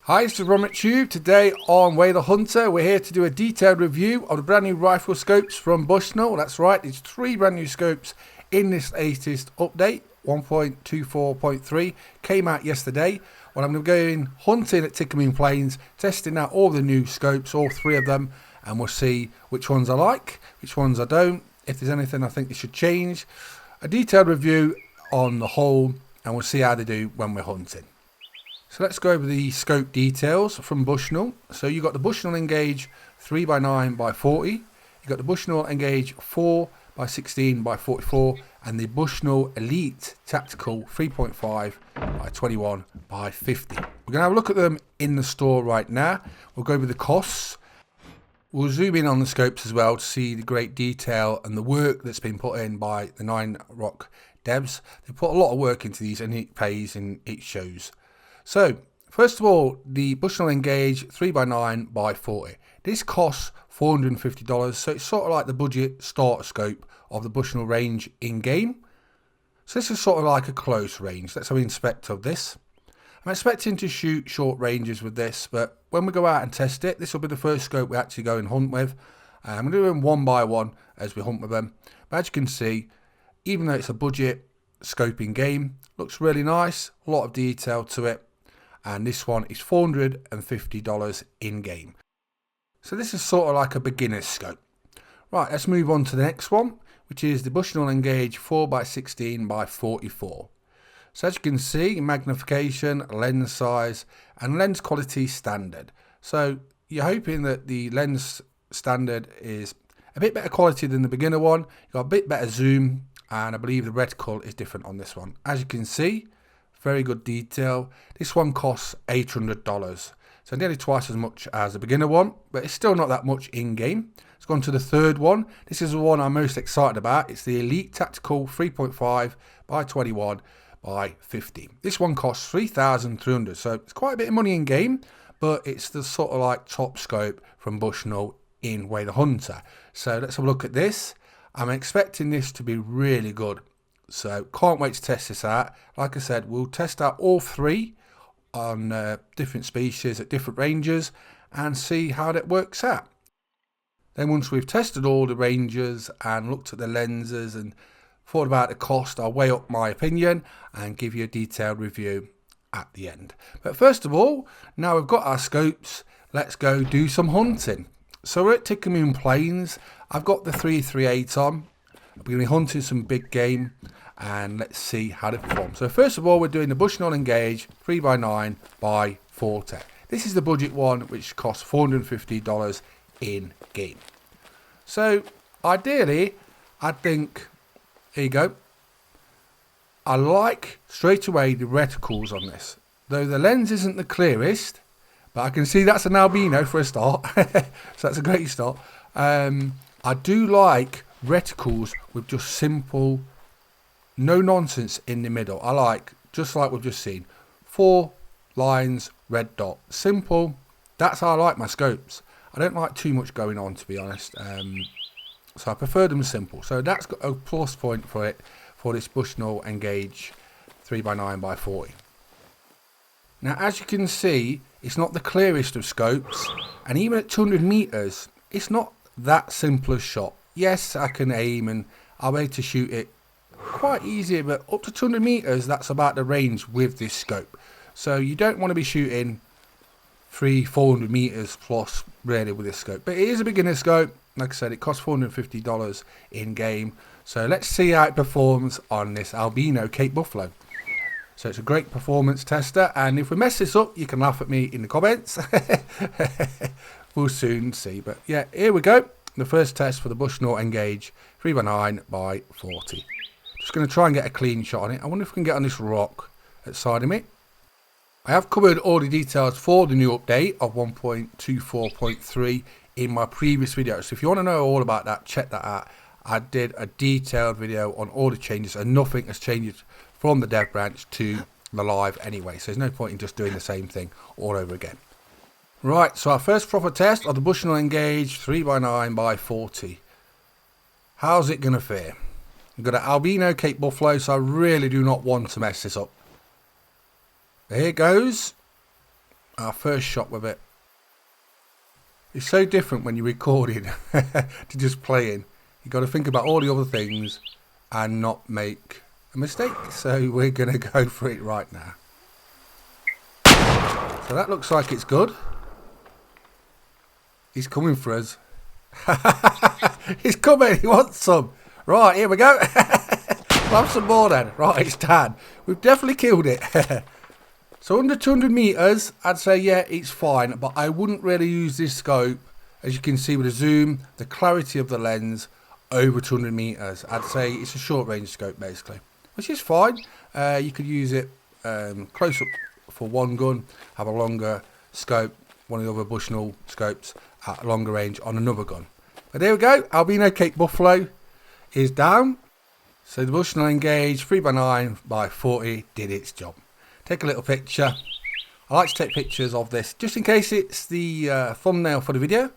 Hi, this is Ron Tube. Today on Way the Hunter, we're here to do a detailed review of the brand new rifle scopes from Bushnell. That's right, there's 3 brand new scopes in this latest update, 1.24.3. Came out yesterday. Well, I'm going to go in hunting at Tickerman Plains, testing out all the new scopes, all 3 of them, and we'll see which ones I like, which ones I don't, if there's anything I think they should change. A detailed review on the whole, and we'll see how they do when we're hunting. So let's go over the scope details from Bushnell. So you've got the Bushnell Engage 3x9x40, you've got the Bushnell Engage 4x16x44, and the Bushnell Elite Tactical 3.5x21x50. We're going to have a look at them in the store right now. We'll go over the costs. We'll zoom in on the scopes as well to see the great detail and the work that's been put in by the 9 Rock devs. They put a lot of work into these, and it pays and it shows. So, first of all, the Bushnell Engage 3x9x40. This costs $450, so it's sort of like the budget starter scope of the Bushnell range in-game. So this is sort of like a close range. Let's have an inspect of this. I'm expecting to shoot short ranges with this, but when we go out and test it, this will be the first scope we actually go and hunt with. I'm going to do them one by one as we hunt with them. But as you can see, even though it's a budget scoping game, looks really nice, a lot of detail to it. And this one is $450 in-game. So this is sort of like a beginner's scope. Right, let's move on to the next one, which is the Bushnell Engage 4x16x44. So as you can see, magnification, lens size, and lens quality standard. So you're hoping that the lens standard is a bit better quality than the beginner one. You've got a bit better zoom, and I believe the reticle is different on this one. As you can see, very good detail. This one costs $800, so nearly twice as much as the beginner one, but it's still not that much in-game. Let's go on to the third one. This is the one I'm most excited about. It's the Elite Tactical 3.5x21x50. This one costs $3,300, so it's quite a bit of money in-game, but it's the sort of like top scope from Bushnell in Way the Hunter. So let's have a look at this. I'm expecting this to be really good. So can't wait to test this out. Like I said, we'll test out all 3 on different species at different ranges and see how that works out. Then once we've tested all the ranges and looked at the lenses and thought about the cost, I'll weigh up my opinion and give you a detailed review at the end. But first of all, now we've got our scopes, let's go do some hunting. So we're at Tickerman Plains. I've got the 338 on. We're going to be hunting some big game, and let's see how they perform. So first of all, we're doing the Bushnell Engage 3x9x40. This is the budget one, which costs $450 in game. So ideally, I think, here you go. I like straight away the reticles on this. Though the lens isn't the clearest, but I can see that's an albino for a start. So that's a great start. I do like reticles with just simple, no nonsense in the middle. I like, just like we've just seen, 4 lines, red dot, simple. That's how I like my scopes. I don't like too much going on, to be honest. So I prefer them simple. So that's got a plus point for it, for this Bushnell Engage 3x9x40. Now, as you can see, it's not the clearest of scopes, and even at 200 meters, it's not that simple a shot. Yes, I can aim and I'll be able to shoot it quite easy, but up to 200 meters, that's about the range with this scope. So you don't want to be shooting 300-400 meters plus really with this scope. But it is a beginner scope. Like I said, it costs $450 in game. So let's see how it performs on this albino Cape Buffalo. So it's a great performance tester, and if we mess this up, you can laugh at me in the comments. We'll soon see. But yeah, here we go. The first test for the Bushnell Engage 3x9x40. Just going to try and get a clean shot on it. I wonder if we can get on this rock at side of me. I have covered all the details for the new update of 1.24.3 in my previous video. So if you want to know all about that, check that out. I did a detailed video on all the changes, and nothing has changed from the dev branch to the live anyway. So there's no point in just doing the same thing all over again. Right, so our first proper test of the Bushnell Engage 3x9x40. How's it going to fare? We've got an albino Cape Buffalo, so I really do not want to mess this up. There it goes. our first shot with it. It's so different when you're recording to just playing. You've got to think about all the other things and not make a mistake. So we're going to go for it right now. So that looks like it's good. He's coming for us. He's coming. He wants some. Right, here we go. We'll have some more then. Right, it's done. We've definitely killed it. So under 200 meters, I'd say, yeah, it's fine. But I wouldn't really use this scope. As you can see with the zoom, the clarity of the lens over 200 meters. I'd say it's a short range scope basically, which is fine. You could use it close up for one gun, have a longer scope, one of the other Bushnell scopes at longer range on another gun. But there we go. Albino Cape Buffalo is down. So the Bushnell Engage 3x9x40 did its job. Take a little picture. I like to take pictures of this just in case it's the thumbnail for the video.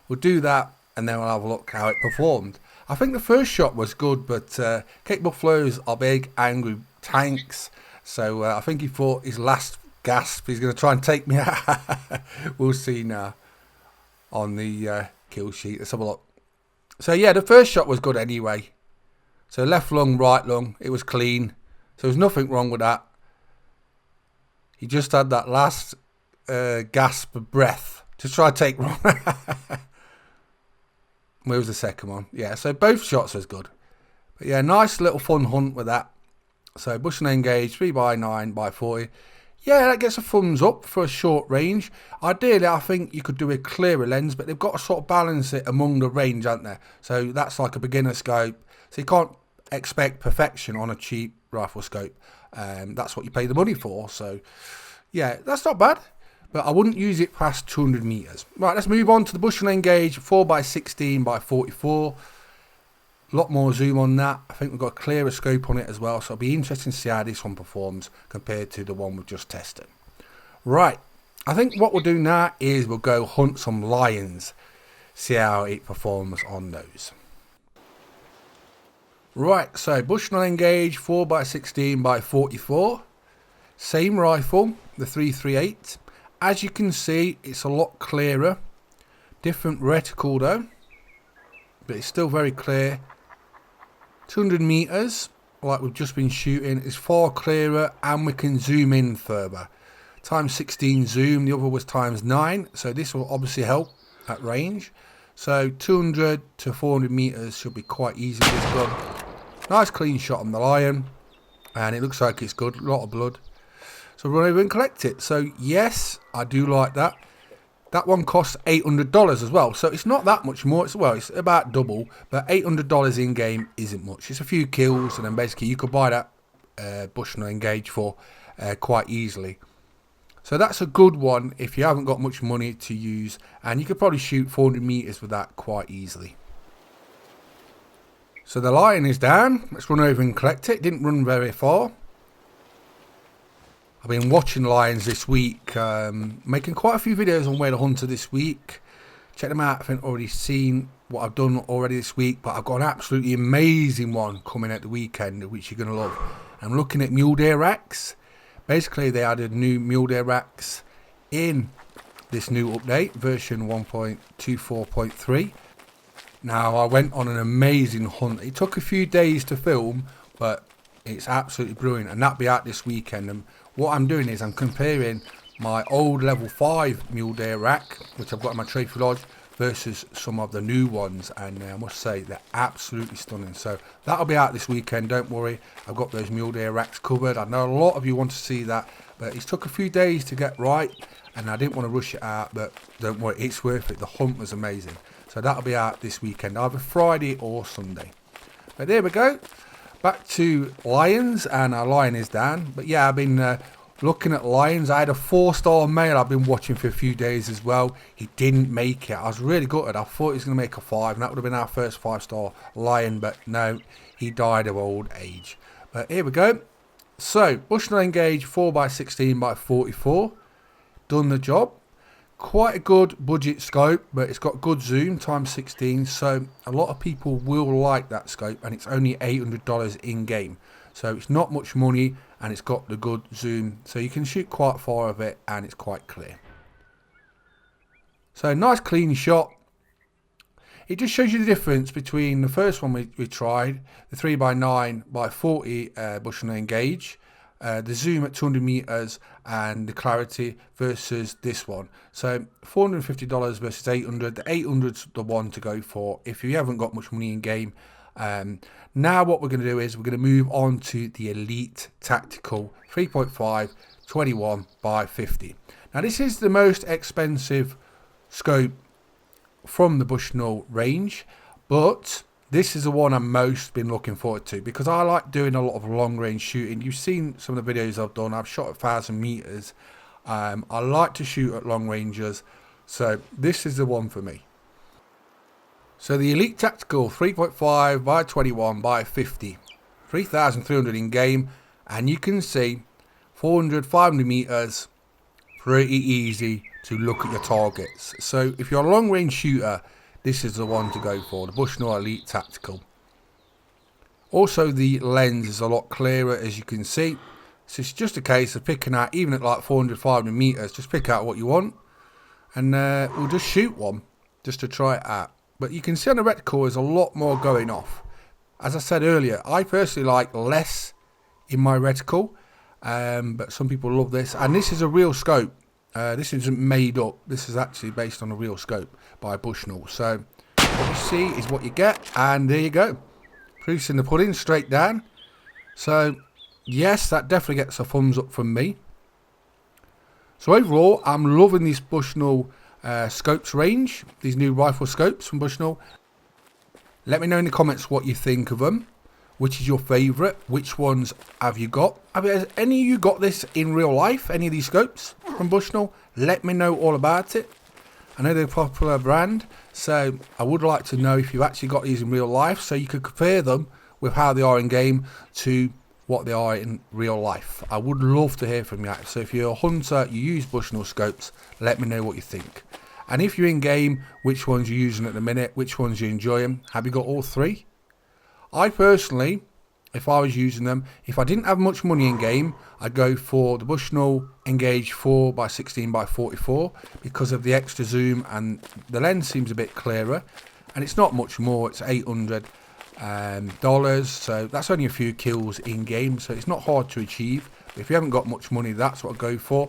We'll do that and then we'll have a look how it performed. I think the first shot was good, but Cape Buffaloes are big, angry tanks. So I think he thought his last gasp, he's going to try and take me out. We'll see now on the kill sheet. Let's have a look. So yeah, the first shot was good anyway. So left lung, right lung, it was clean. So there's nothing wrong with that. He just had that last gasp of breath to try to take wrong. Where was the second one? Yeah, so both shots was good. But yeah, nice little fun hunt with that. So Bushnell Engage 3x9x40. Yeah, that gets a thumbs up for a short range. Ideally, I think you could do a clearer lens, but they've got to sort of balance it among the range, haven't they? So that's like a beginner scope. So you can't expect perfection on a cheap rifle scope. That's what you pay the money for. So yeah, that's not bad. But I wouldn't use it past 200 meters. Right, let's move on to the Bushnell Engage 4x16x44. A lot more zoom on that. I think we've got a clearer scope on it as well. So it'll be interesting to see how this one performs compared to the one we've just tested. Right, I think what we'll do now is we'll go hunt some lions. See how it performs on those. Right, so Bushnell Engage 4x16x44. Same rifle, the 338. As you can see, it's a lot clearer. Different reticle though, but it's still very clear. 200 meters, like we've just been shooting, is far clearer, and we can zoom in further. Times 16 zoom, the other was times 9, so this will obviously help at range. So 200 to 400 meters should be quite easy with this gun. Nice clean shot on the lion, and it looks like it's good. A lot of blood. So run over and collect it. So yes, I do like that. That one costs $800 as well, so it's not that much more. It's about double, but $800 in game isn't much. It's a few kills, and then basically you could buy that Bushnell Engage for quite easily. So that's a good one if you haven't got much money to use, and you could probably shoot 400 meters with that quite easily. So the lion is down. Let's run over and collect it. Didn't run very far. I've been watching lions this week, making quite a few videos on where to hunt this week. Check them out if you haven't already seen what I've done already this week, but I've got an absolutely amazing one coming at the weekend, which you're going to love. I'm looking at mule deer racks. Basically, they added new mule deer racks in this new update, version 1.24.3. Now, I went on an amazing hunt. It took a few days to film, but it's absolutely brilliant, and that'll be out this weekend. And what I'm doing is I'm comparing my old level 5 mule deer rack, which I've got in my trophy lodge, versus some of the new ones, and I must say they're absolutely stunning. So that'll be out this weekend, don't worry. I've got those mule deer racks covered. I know a lot of you want to see that, but it took a few days to get right, and I didn't want to rush it out, but don't worry, it's worth it. The hunt was amazing. So that'll be out this weekend, either Friday or Sunday. But there we go. Back to lions, and our lion is down. But yeah, I've been looking at lions. I had a 4-star male I've been watching for a few days as well. He didn't make it. I was really gutted. I thought he was going to make a 5, and that would have been our first 5-star lion. But no, he died of old age. But here we go. So, Bushnell Engage 4x16x44. Done the job. Quite a good budget scope, but it's got good zoom, times 16, so a lot of people will like that scope, and it's only $800 in game. So it's not much money, and it's got the good zoom, so you can shoot quite far of it, and it's quite clear. So nice clean shot. It just shows you the difference between the first one we tried, the 3x9 by 40 Bushnell Engage, the zoom at 200 meters, and the clarity versus this one. So $450 versus $800. The 800's the one to go for if you haven't got much money in game. Now what we're going to do is we're going to move on to the Elite Tactical 3.5 21 by 50. Now this is the most expensive scope from the Bushnell range, but this is the one I'm most been looking forward to because I like doing a lot of long range shooting. You've seen some of the videos I've done. I've shot 1,000 meters. I like to shoot at long ranges, so this is the one for me. So the Elite Tactical 3.5 by 21 by 50, 3,300 in game, and you can see 400, 500 meters, pretty easy to look at your targets. So if you're a long range shooter, this is the one to go for, the Bushnell Elite Tactical. Also the lens is a lot clearer, as you can see. So it's just a case of picking out, even at like 400, 500 meters, just pick out what you want, and we'll just shoot one just to try it out. But you can see on the reticle there's a lot more going off. As I said earlier, I personally like less in my reticle, but some people love this, and this is a real scope. This isn't made up. This is actually based on a real scope by Bushnell. So what you see is what you get, and there you go. Proof's in the pudding, straight down. So yes, that definitely gets a thumbs up from me. So overall, I'm loving this Bushnell scopes range, these new rifle scopes from Bushnell. Let me know in the comments what you think of them. Which is your favourite? Which ones have you got? Has any of you got this in real life? Any of these scopes from Bushnell? Let me know all about it. I know they're a popular brand, so I would like to know if you've actually got these in real life, so you could compare them with how they are in game to what they are in real life. I would love to hear from you. So if you're a hunter, you use Bushnell scopes, let me know what you think. And if you're in game, which ones you're using at the minute, which ones you enjoying? Have you got all three? I personally, if I was using them, if I didn't have much money in game, I'd go for the Bushnell Engage 4x16 by 44 because of the extra zoom, and the lens seems a bit clearer, and it's not much more. It's $800, so that's only a few kills in game, so it's not hard to achieve. But if you haven't got much money, that's what I'd go for.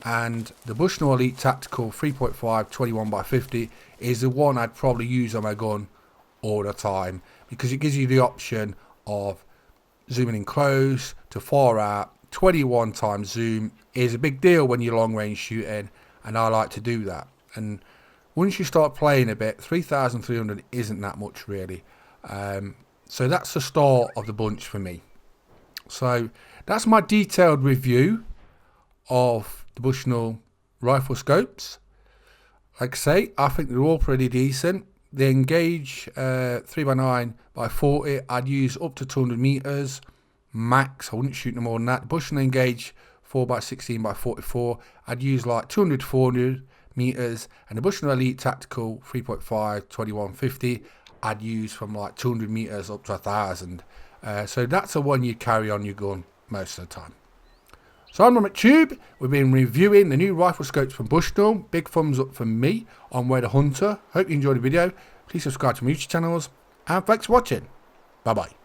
And the Bushnell Elite Tactical 3.5 21 by 50 is the one I'd probably use on my gun all the time, because it gives you the option of zooming in close to far out. 21 times zoom is a big deal when you're long range shooting, and I like to do that. And once you start playing a bit, 3,300 isn't that much really. So that's the start of the bunch for me. So that's my detailed review of the Bushnell rifle scopes. Like I say, I think they're all pretty decent. The Engage 3x9 by 40, I'd use up to 200 meters max. I wouldn't shoot no more than that. The Bushnell Engage 4x16 by 44, I'd use like 200 to 400 meters. And the Bushnell Elite Tactical 3.5 2150, I'd use from like 200 meters up to 1,000. So that's the one you carry on your gun most of the time. So I'm McTube. We've been reviewing the new rifle scopes from Bushnell. Big thumbs up from me on Where the Hunter. Hope you enjoyed the video. Please subscribe to my YouTube channels. And thanks for watching. Bye bye.